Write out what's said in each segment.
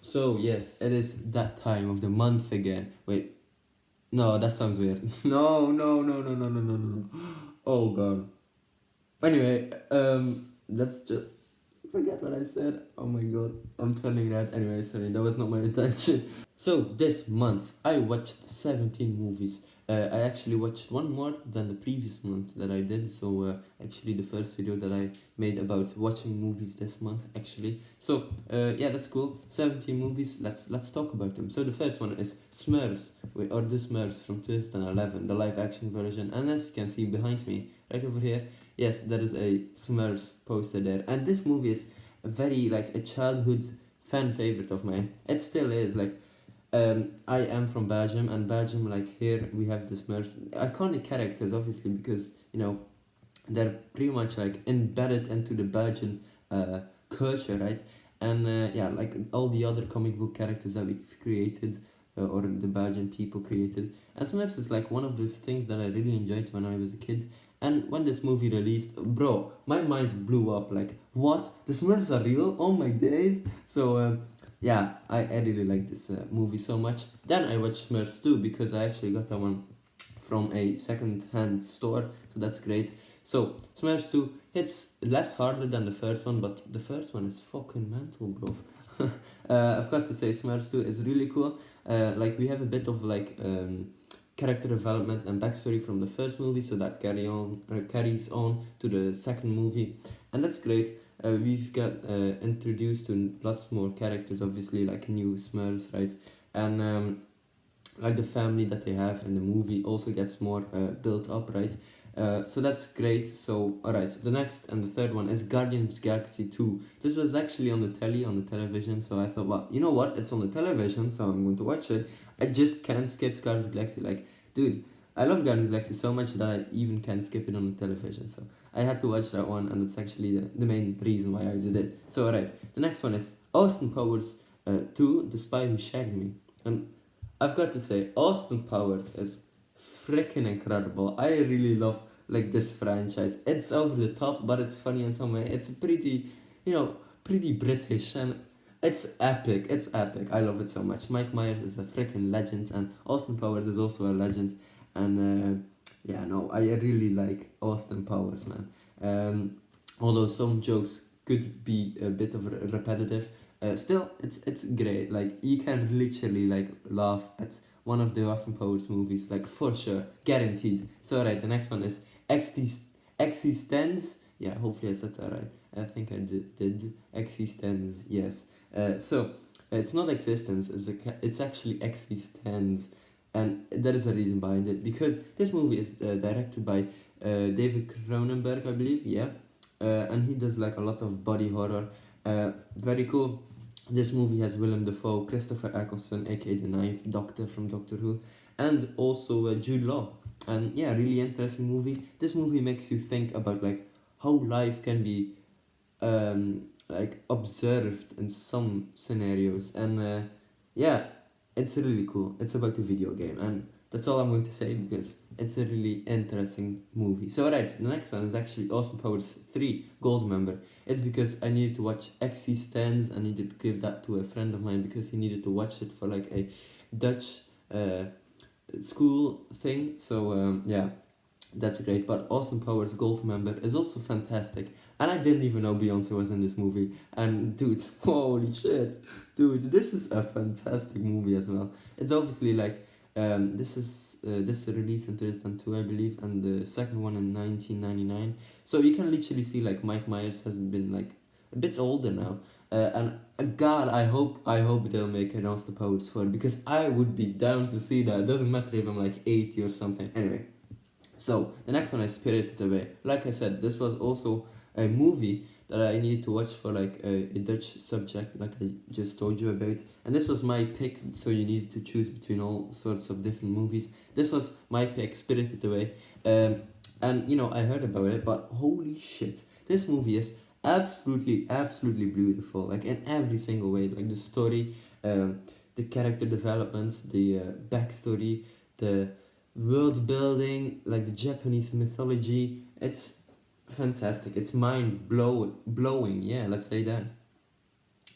So yes, it is that time of the month again. Wait, no, that sounds weird. No, no, no, no, no, no, no, no. Oh god. Anyway, let's just forget what I said. Oh my god, I'm turning red. Anyway, sorry, that was not my intention. So this month I watched 17 movies. I actually watched one more than the previous month that I did. So actually the first video that I made about watching movies this month actually. So yeah, that's cool. 17 movies. Let's talk about them. So the first one is Smurfs, or the Smurfs from 2011, the live action version. And as you can see behind me, right over here, yes, that is a Smurfs poster there. And this movie is very like a childhood fan favorite of mine. It still is like. I am from Belgium, and Belgium, like here, we have the Smurfs, iconic characters, obviously, because they're pretty much like embedded into the Belgian culture, right? And yeah, like all the other comic book characters that we've created, or the Belgian people created. And Smurfs is like one of those things that I really enjoyed when I was a kid. And when this movie released, bro, my mind blew up. Like, what? The Smurfs are real? Oh my days! So yeah, I really like this movie so much. Then I watched Smurfs 2 because I actually got that one from a second-hand store, so that's great. So Smurfs 2 hits less harder than the first one, but the first one is fucking mental, bro. I've got to say, Smurfs 2 is really cool. Like we have a bit of like character development and backstory from the first movie, so that carries on to the second movie, and that's great. We've got introduced to lots more characters, obviously, like new Smurfs, right? And like the family that they have in the movie also gets more built up, right? So that's great. So alright, the next and the third one is Guardians Galaxy 2. This was actually on the telly, on the television, so I thought, well, you know what, it's on the television, so I'm going to watch it. I just can't skip Guardians Galaxy. Like, dude, I love Guardians Galaxy so much that I even can't skip it on the television. So I had to watch that one, and that's actually the main reason why I did it. So alright, the next one is Austin Powers 2, The Spy Who Shagged Me. And I've got to say, Austin Powers is freaking incredible. I really love like this franchise. It's over the top, but it's funny in some way. It's pretty, pretty British, and it's epic. It's epic. I love it so much. Mike Myers is a freaking legend, and Austin Powers is also a legend. And yeah, no, I really like Austin Powers, man. Although some jokes could be a bit of repetitive, still it's great. Like you can literally like laugh at one of the Austin Powers movies, like for sure, guaranteed. So right, the next one is Existence. Yeah, hopefully I said that right. I think I did Existence. Yes. So it's not existence. It's actually Existence, and there is a reason behind it, because this movie is directed by David Cronenberg, I believe. Yeah. And he does like a lot of body horror. Very cool. This movie has Willem Dafoe, Christopher Eccleston, aka the Ninth Doctor from Doctor Who, and also Jude Law. And yeah, really interesting movie. This movie makes you think about like how life can be like observed in some scenarios, and yeah, it's really cool. It's about a video game, and that's all I'm going to say because it's a really interesting movie. So alright, the next one is actually Austin Powers 3 Gold Member. It's because I needed to watch Existence. I needed to give that to a friend of mine because he needed to watch it for like a Dutch school thing. So yeah, that's great. But Austin Powers Gold Member is also fantastic. And I didn't even know Beyonce was in this movie. And dude, holy shit. Dude, this is a fantastic movie as well. It's obviously like this released in 2002, I believe, and the second one in 1999. So you can literally see like Mike Myers has been like a bit older now. And God, I hope they'll make an Austin Powers 4, because I would be down to see that. It doesn't matter if I'm like 80 or something. Anyway, so the next one is Spirited Away. Like I said, this was also a movie that I needed to watch for like a Dutch subject, like I just told you about. And this was my pick, so you needed to choose between all sorts of different movies. This was my pick, Spirited Away. And I heard about it, but holy shit, this movie is absolutely beautiful, like in every single way. Like the story, the character development, the backstory, the world building, like the Japanese mythology. It's fantastic. It's blowing. Yeah, let's say that.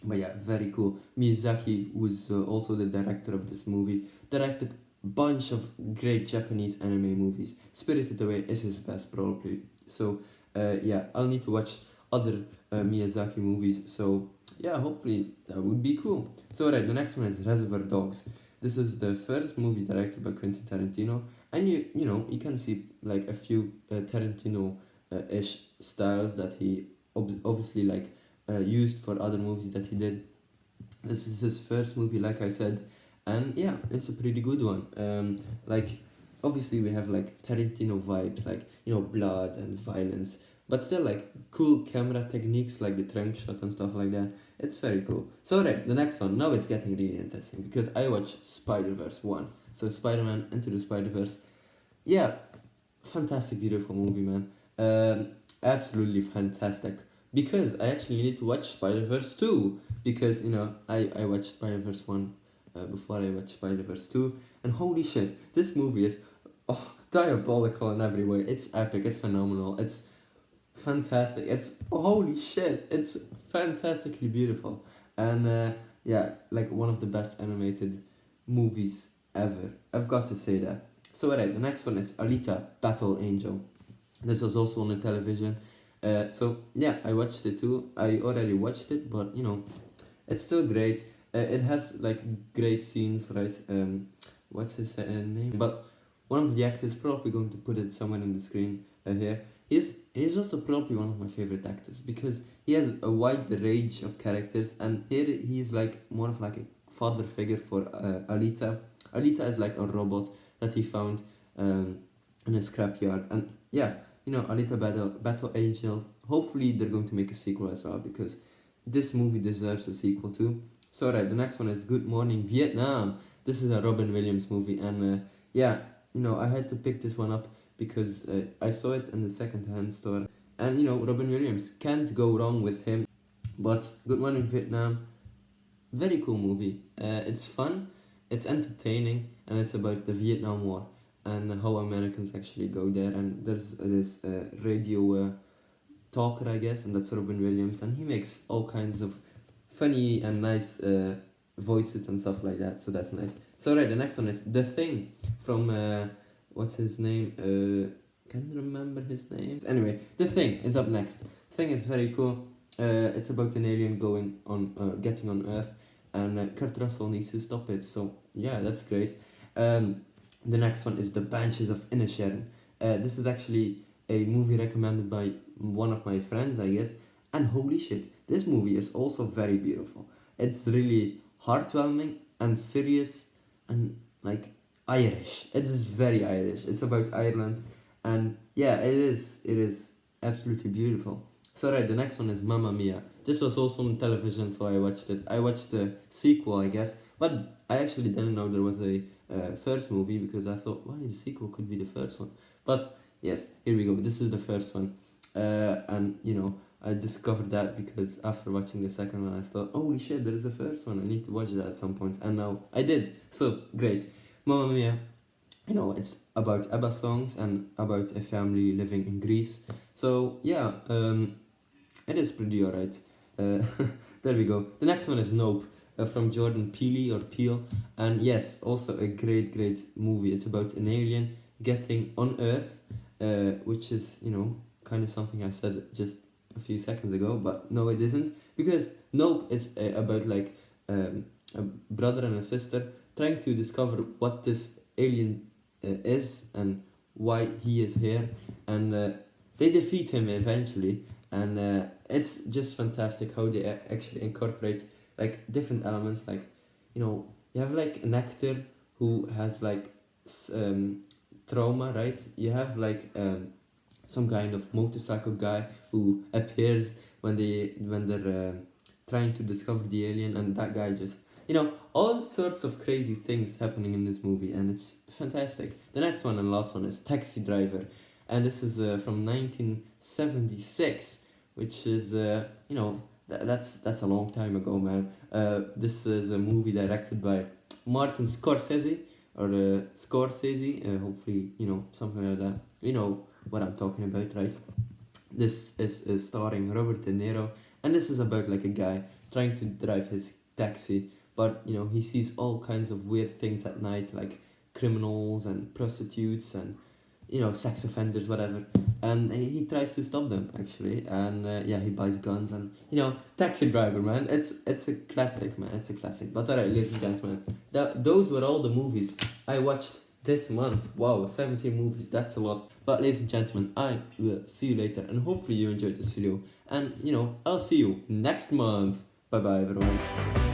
But yeah, very cool. Miyazaki, who's also the director of this movie, directed bunch of great Japanese anime movies. Spirited Away is his best probably. So yeah, I'll need to watch other Miyazaki movies. So yeah, hopefully that would be cool. So alright, the next one is Reservoir Dogs. This is the first movie directed by Quentin Tarantino, and you know you can see like a few Tarantino ish styles that he obviously like used for other movies that he did. This is his first movie, like I said, and yeah, it's a pretty good one. Like obviously we have like Tarantino vibes, like you know blood and violence, but still like cool camera techniques like the trunk shot and stuff like that. It's very cool. So right, the next one. Now it's getting really interesting because I watched Spider-Verse 1. So Spider-Man Into the Spider-Verse. Yeah, fantastic, beautiful movie, man. Absolutely fantastic. Because I actually need to watch Spider Verse 2. Because, you know, I watched Spider Verse 1 before I watched Spider Verse 2. And holy shit, this movie is diabolical in every way. It's epic, it's phenomenal, it's fantastic. It's holy shit, it's fantastically beautiful. And yeah, like one of the best animated movies ever. I've got to say that. So, alright, the next one is Alita Battle Angel. This was also on the television. So yeah, I watched it too. I already watched it, but you know, it's still great. It has like great scenes, right? What's his name? But one of the actors, probably going to put it somewhere in the screen here. He's also probably one of my favorite actors because he has a wide range of characters, and here he's like more of like a father figure for Alita. Alita is like a robot that he found in a scrapyard, and yeah, you know, Alita Battle Angel. Hopefully, they're going to make a sequel as well because this movie deserves a sequel too. So, alright, the next one is Good Morning Vietnam. This is a Robin Williams movie, and yeah, you know, I had to pick this one up because I saw it in the second-hand store, and you know, Robin Williams, can't go wrong with him. But Good Morning Vietnam, very cool movie. It's fun, it's entertaining, and it's about the Vietnam War and how Americans actually go there. And there's this radio talker, I guess, and that's Robin Williams, and he makes all kinds of funny and nice voices and stuff like that. So that's nice. So right, the next one is The Thing from what's his name? Can't remember his name. Anyway, The Thing is up next. Thing is very cool. It's about an alien going on, getting on Earth, and Kurt Russell needs to stop it. So yeah, that's great. The next one is The Banshees of Inisherin. This is actually a movie recommended by one of my friends, I guess. And holy shit, this movie is also very beautiful. It's really heartwarming and serious and like Irish. It is very Irish. It's about Ireland, and yeah, it is. It is absolutely beautiful. So right, the next one is Mamma Mia. This was also on television, so I watched it. I watched the sequel, I guess, but I actually didn't know there was a first movie because I thought, why the sequel could be the first one. But yes, here we go. This is the first one, and you know I discovered that because after watching the second one, I thought, holy shit, there is a first one. I need to watch that at some point, and now I did. So great, Mamma Mia. You know, it's about ABBA songs and about a family living in Greece. So yeah, it is pretty alright. Uh, there we go. The next one is Nope, from Jordan Peele or Peele, and yes, also a great movie. It's about an alien getting on Earth, which is you know kind of something I said just a few seconds ago, but no, it isn't because Nope is about like a brother and a sister trying to discover what this alien is and why he is here, and they defeat him eventually, and it's just fantastic how they actually incorporate like different elements, like you know you have like an actor who has like trauma, right? You have like some kind of motorcycle guy who appears when they're trying to discover the alien, and that guy just you know all sorts of crazy things happening in this movie, and it's fantastic. The next one and last one is Taxi Driver, and this is from 1976, which is you know that's a long time ago, man. This is a movie directed by Martin Scorsese or Scorsese, hopefully you know something like that. You know what I'm talking about, right? This is starring Robert De Niro, and this is about like a guy trying to drive his taxi, but you know he sees all kinds of weird things at night, like criminals and prostitutes and you know sex offenders, whatever. And he tries to stop them actually, and yeah, he buys guns and you know Taxi Driver, man. It's a classic, man. It's a classic. But alright, ladies and gentlemen, those were all the movies I watched this month. Wow, 17 movies. That's a lot. But ladies and gentlemen, I will see you later, and hopefully you enjoyed this video. And you know, I'll see you next month. Bye bye, everyone.